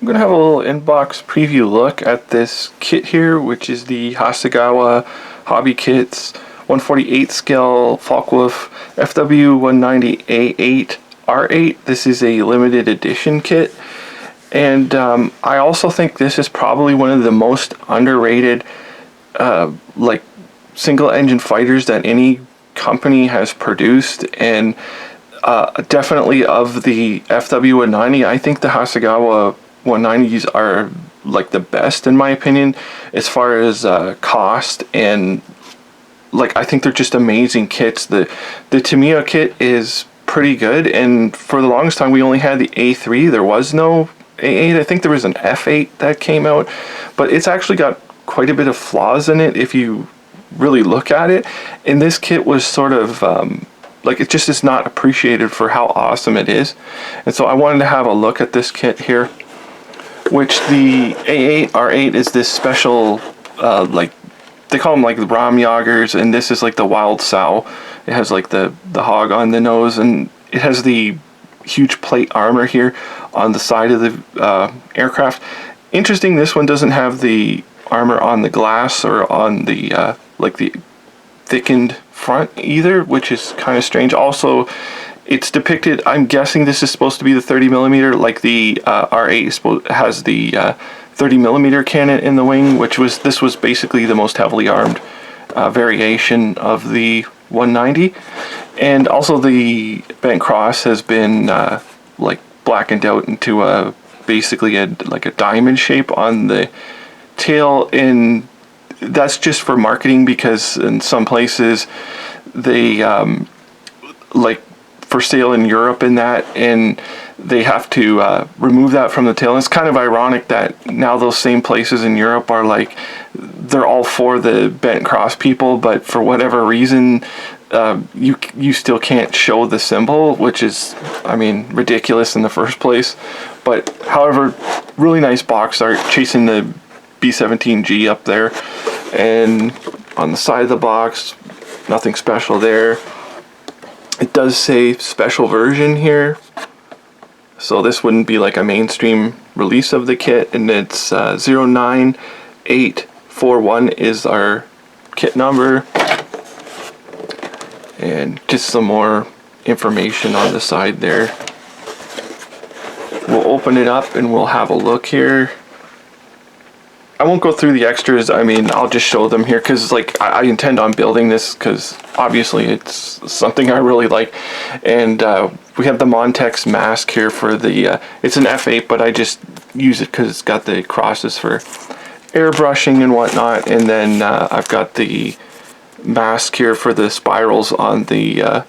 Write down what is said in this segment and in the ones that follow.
I'm going to have a little inbox preview look at this kit here, which is the Hasegawa Hobby Kits 148 scale Focke-Wulf Fw190A-8 R8. This is a limited edition kit, and I also think this is probably one of the most underrated like single engine fighters that any company has produced, and definitely of the FW190, I think the Hasegawa 190s are like the best in my opinion as far as cost, and like I think they're just amazing kits. The Tamiya kit is pretty good, and for the longest time we only had the A3. There was no A8. I think there was an F8 that came out, but it's actually got quite a bit of flaws in it if you really look at it, and this kit was sort of like it just is not appreciated for how awesome it is. And so I wanted to have a look at this kit here, which the A8 R8 is this special like they call them like the Ramjagers, and this is like the wild sow. It has like the hog on the nose, and it has the huge plate armor here on the side of the aircraft. Interesting, this one doesn't have the armor on the glass or on the like the thickened front either, which is kind of strange. Also, it's depicted, I'm guessing this is supposed to be the 30mm, like the R8 has the 30mm cannon in the wing, this was basically the most heavily armed variation of the 190. And also the bent cross has been like blackened out into basically a diamond shape on the tail, and that's just for marketing, because in some places they like for sale in Europe and that, and they have to remove that from the tail. And it's kind of ironic that now those same places in Europe are like, they're all for the bent cross people, but for whatever reason you still can't show the symbol, which is, I mean, ridiculous in the first place. But however, really nice box art chasing the B-17G up there, and on the side of the box, nothing special there. It does say special version here, so this wouldn't be like a mainstream release of the kit, and it's 09841 is our kit number, and just some more information on the side there. We'll open it up and we'll have a look here. I won't go through the extras. I mean, I'll just show them here, because like I intend on building this, because obviously it's something I really like. And we have the Montex mask here for the it's an F8, but I just use it because it's got the crosses for airbrushing and whatnot. And then I've got the mask here for the spirals on the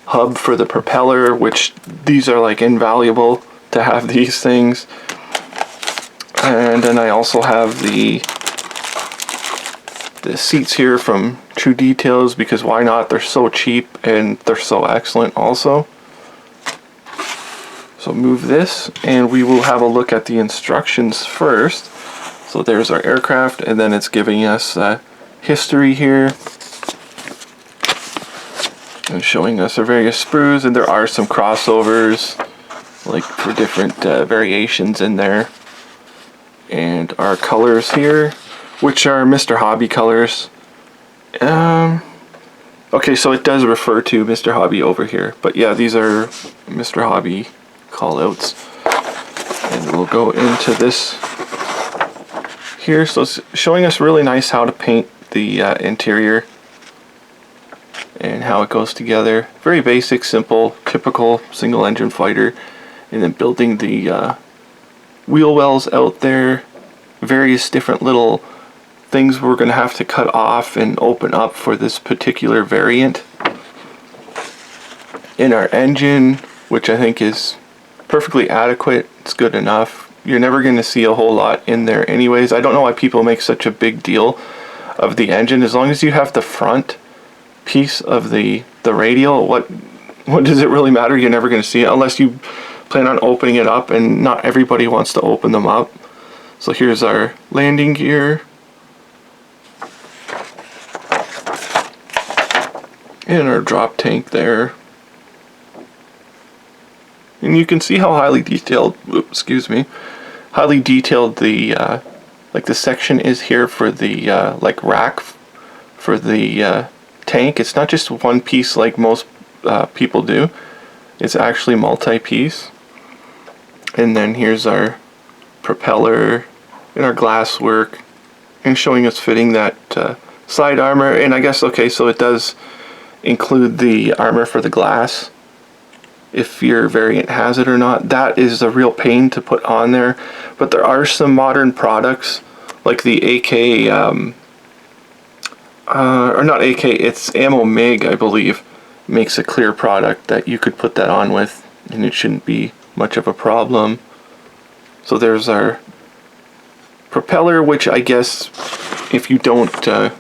hub for the propeller, which these are like invaluable to have these things. And then I also have the seats here from True Decals, because why not? They're so cheap and they're so excellent also. So move this, and we will have a look at the instructions first. So there's our aircraft, and then it's giving us history here and showing us our various sprues, and there are some crossovers like for different variations in there. And our colors here, which are Mr. Hobby colors. Okay, so it does refer to Mr. Hobby over here, but yeah, these are Mr. Hobby callouts. And we'll go into this here. So it's showing us really nice how to paint the interior and how it goes together. Very basic, simple, typical single engine fighter. And then building the wheel wells out there, various different little things we're going to have to cut off and open up for this particular variant. In our engine, which I think is perfectly adequate, it's good enough. You're never going to see a whole lot in there anyways. I don't know why people make such a big deal of the engine. As long as you have the front piece of the radial, what does it really matter? You're never going to see it unless you plan on opening it up, and not everybody wants to open them up. So here's our landing gear, and our drop tank there. And you can see how highly detailed, excuse me, highly detailed the like the section is here for the like rack for the tank. It's not just one piece like most people do. It's actually multi-piece. And then here's our propeller and our glass work, and showing us fitting that side armor. And I guess, okay, so it does include the armor for the glass, if your variant has it or not. That is a real pain to put on there, but there are some modern products like the AK or not AK, it's Ammo Mig, I believe, makes a clear product that you could put that on with, and it shouldn't be much of a problem. So there's our propeller, which I guess if you don't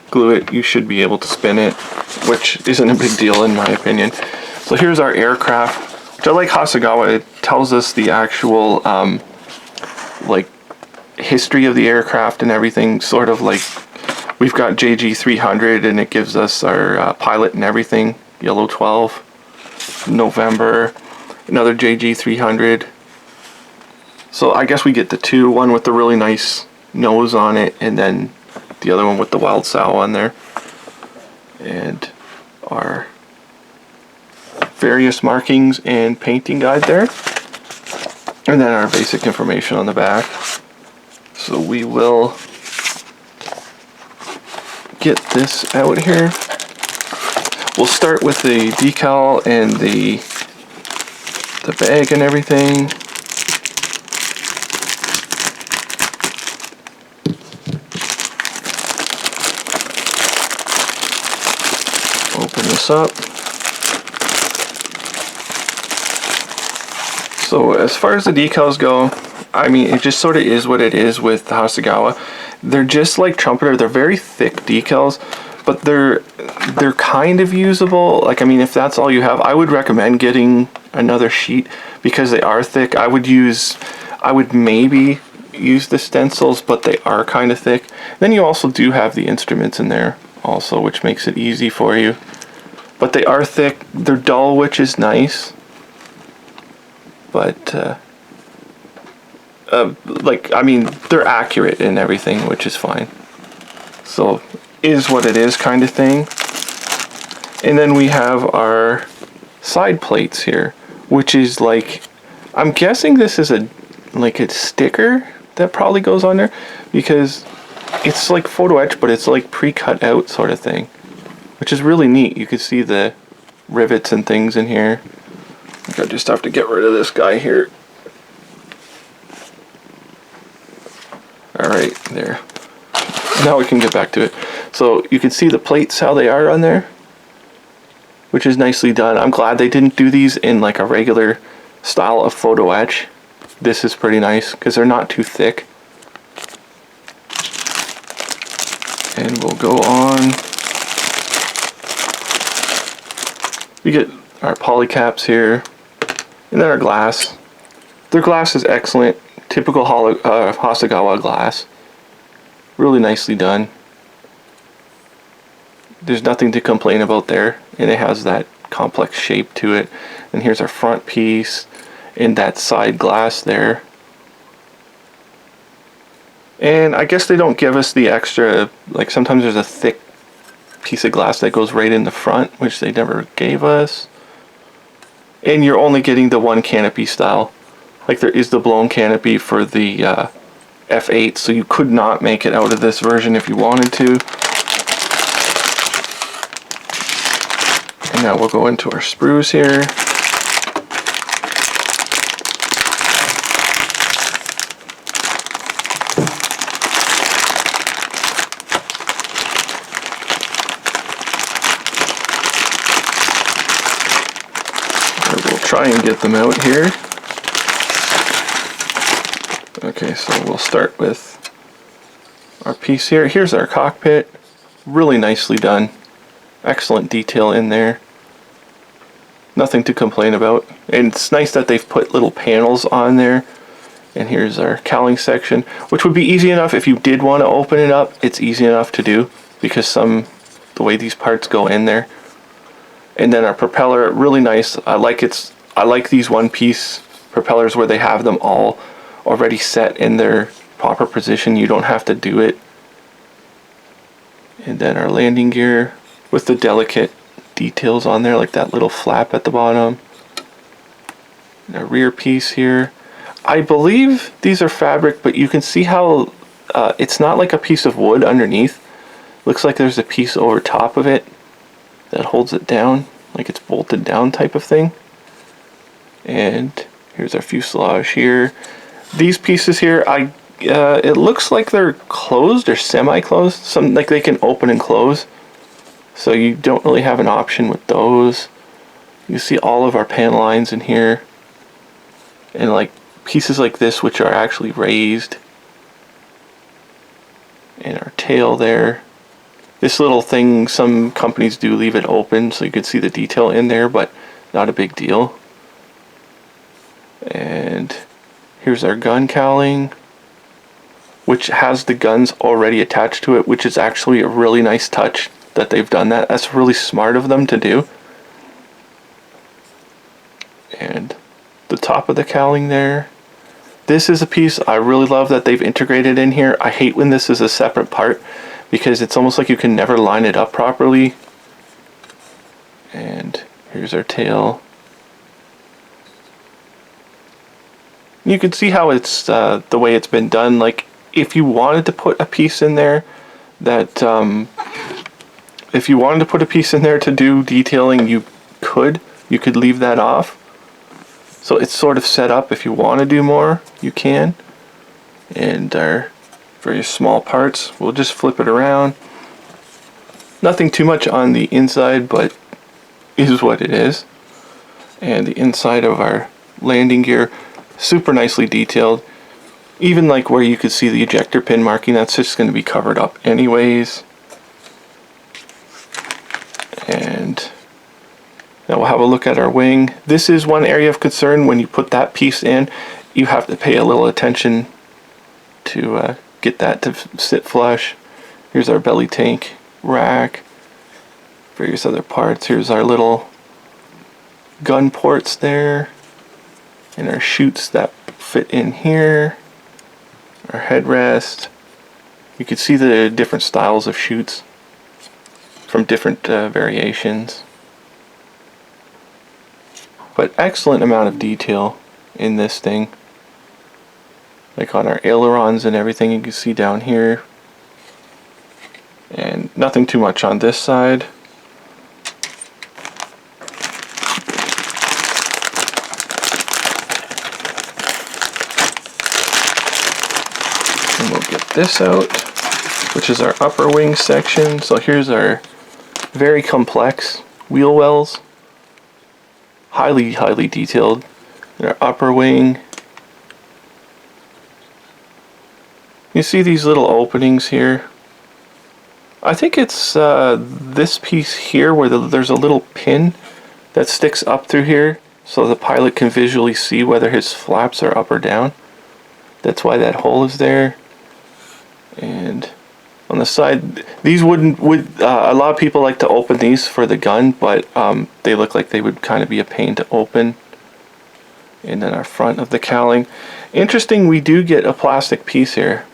glue it, you should be able to spin it, which isn't a big deal in my opinion. So here's our aircraft, which I like Hasegawa. It tells us the actual like history of the aircraft and everything, sort of like we've got JG300 and it gives us our pilot and everything, yellow 12, November, another JG300. So I guess we get the two, one with the really nice nose on it, and then the other one with the wild sow on there. And our various markings and painting guide there. And then our basic information on the back. So we will get this out here. We'll start with the decal and the bag and everything. Open this up. So as far as the decals go, I mean, it just sort of is what it is with the Hasegawa. They're just like Trumpeter. They're very thick decals, but they're kind of usable. Like, I mean, if that's all you have, I would recommend getting another sheet because they are thick. I would maybe use the stencils, but they are kind of thick. Then you also do have the instruments in there also, which makes it easy for you. But they are thick. They're dull, which is nice. But like, I mean, they're accurate and everything, which is fine. So, is what it is kind of thing. And then we have our side plates here, which is like, I'm guessing this is a sticker that probably goes on there, because it's like photo etch, but it's like pre-cut out sort of thing, which is really neat. You can see the rivets and things in here. I think I just have to get rid of this guy here. Alright, there. Now we can get back to it. So you can see the plates, how they are on there, which is nicely done. I'm glad they didn't do these in like a regular style of photo etch. This is pretty nice because they're not too thick. And we'll go on. We get our poly caps here, and then our glass. Their glass is excellent. Typical Hasegawa glass. Really nicely done. There's nothing to complain about there, and it has that complex shape to it. And here's our front piece and that side glass there. And I guess they don't give us the extra, like sometimes there's a thick piece of glass that goes right in the front, which they never gave us. And you're only getting the one canopy style. Like, there is the blown canopy for the F8, so you could not make it out of this version if you wanted to. And now we'll go into our sprues here. And we'll try and get them out here. Okay, so we'll start with our piece here. Here's our cockpit. Really nicely done. Excellent detail in there. Nothing to complain about. And it's nice that they've put little panels on there. And here's our cowling section, which would be easy enough if you did want to open it up. It's easy enough to do because the way these parts go in there. And then our propeller, really nice. I like these one-piece propellers where they have them all already set in their proper position. You don't have to do it. And then our landing gear with the delicate details on there, like that little flap at the bottom. And a rear piece here. I believe these are fabric, but you can see how it's not like a piece of wood underneath. Looks like there's a piece over top of it that holds it down, like it's bolted down type of thing. And here's our fuselage here. These pieces here, it looks like they're closed or semi-closed. Some like they can open and close, so you don't really have an option with those. You see all of our panel lines in here, and like pieces like this which are actually raised, and our tail there. This little thing, some companies do leave it open so you can see the detail in there, but not a big deal. And here's our gun cowling, which has the guns already attached to it, which is actually a really nice touch that they've done that. That's really smart of them to do. And the top of the cowling there. This is a piece I really love that they've integrated in here. I hate when this is a separate part, because it's almost like you can never line it up properly. And here's our tail. You can see how it's the way it's been done. Like if you wanted to put a piece in there that if you wanted to put a piece in there to do detailing, you could leave that off. So it's sort of set up. If you want to do more, you can. And our very small parts, we'll just flip it around. Nothing too much on the inside, but is what it is. And the inside of our landing gear, super nicely detailed. Even like where you could see the ejector pin marking, that's just going to be covered up anyways. And now we'll have a look at our wing. This is one area of concern. When you put that piece in, you have to pay a little attention to get that to sit flush. Here's our belly tank rack, various other parts. Here's our little gun ports there, and our chutes that fit in here, our headrest. You can see the different styles of chutes from different variations, but excellent amount of detail in this thing. Like on our ailerons and everything, you can see down here. And nothing too much on this side. And we'll get this out, which is our upper wing section. So here's our very complex wheel wells. Highly detailed. And our upper wing. You see these little openings here. I think it's this piece here where there's a little pin that sticks up through here so the pilot can visually see whether his flaps are up or down. That's why that hole is there. And on the side, these a lot of people like to open these for the gun, but they look like they would kind of be a pain to open. And then our front of the cowling. Interesting, we do get a plastic piece here.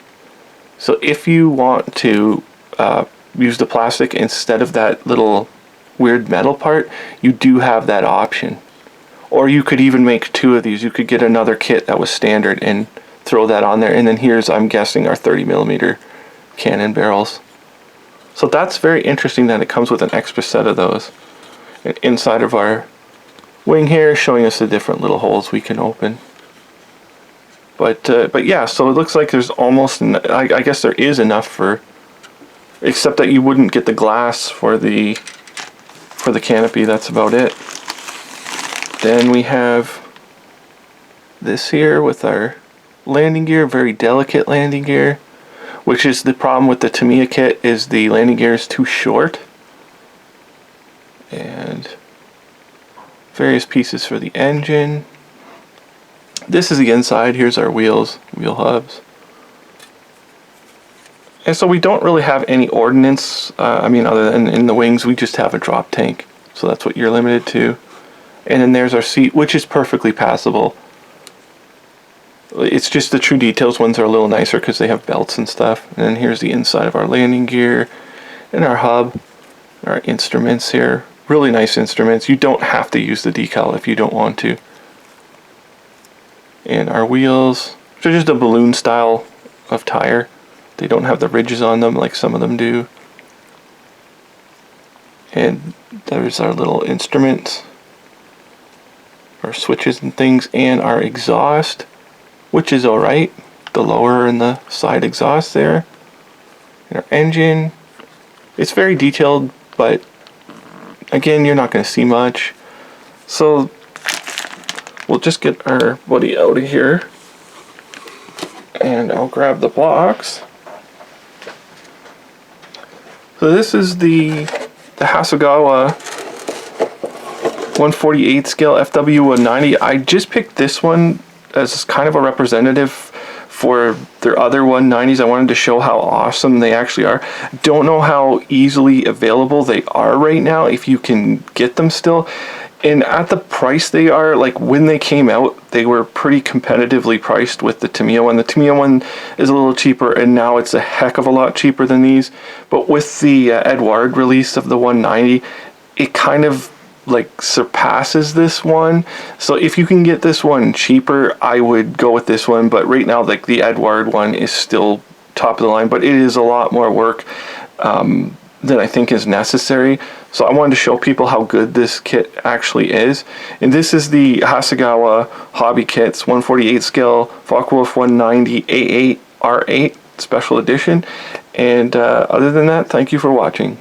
So if you want to use the plastic instead of that little weird metal part, you do have that option. Or you could even make two of these. You could get another kit that was standard and throw that on there. And then here's, I'm guessing, our 30mm cannon barrels. So that's very interesting that it comes with an extra set of those. And inside of our wing here, showing us the different little holes we can open. But yeah, so it looks like there's almost, I guess there is enough for, except that you wouldn't get the glass for the canopy. That's about it. Then we have this here with our landing gear, very delicate landing gear, which is the problem with the Tamiya kit, is the landing gear is too short. And various pieces for the engine. This is the inside. Here's our wheels, wheel hubs. And so we don't really have any ordnance, other than in the wings, we just have a drop tank. So that's what you're limited to. And then there's our seat, which is perfectly passable. It's just the True Decals ones are a little nicer because they have belts and stuff. And then here's the inside of our landing gear and our hub, our instruments here. Really nice instruments. You don't have to use the decal if you don't want to. And our wheels, which are just a balloon style of tire. They don't have the ridges on them like some of them do. And there's our little instruments, our switches and things, and our exhaust, which is alright. The lower and the side exhaust there. And our engine. It's very detailed, but again, you're not going to see much. So we'll just get our buddy out of here. And I'll grab the box. So this is the Hasegawa 148 scale Fw190. I just picked this one as kind of a representative for their other 190s. I wanted to show how awesome they actually are. Don't know how easily available they are right now, if you can get them still. And at the price they are, like when they came out, they were pretty competitively priced with the Tamiya one. The Tamiya one is a little cheaper, and now it's a heck of a lot cheaper than these. But with the Edouard release of the 190, it kind of like surpasses this one. So if you can get this one cheaper, I would go with this one. But right now, like the Edouard one is still top of the line, but it is a lot more work than I think is necessary. So I wanted to show people how good this kit actually is. And this is the Hasegawa Hobby Kits 148 scale Focke-Wulf Fw190A-8 R8 special edition. And other than that, thank you for watching.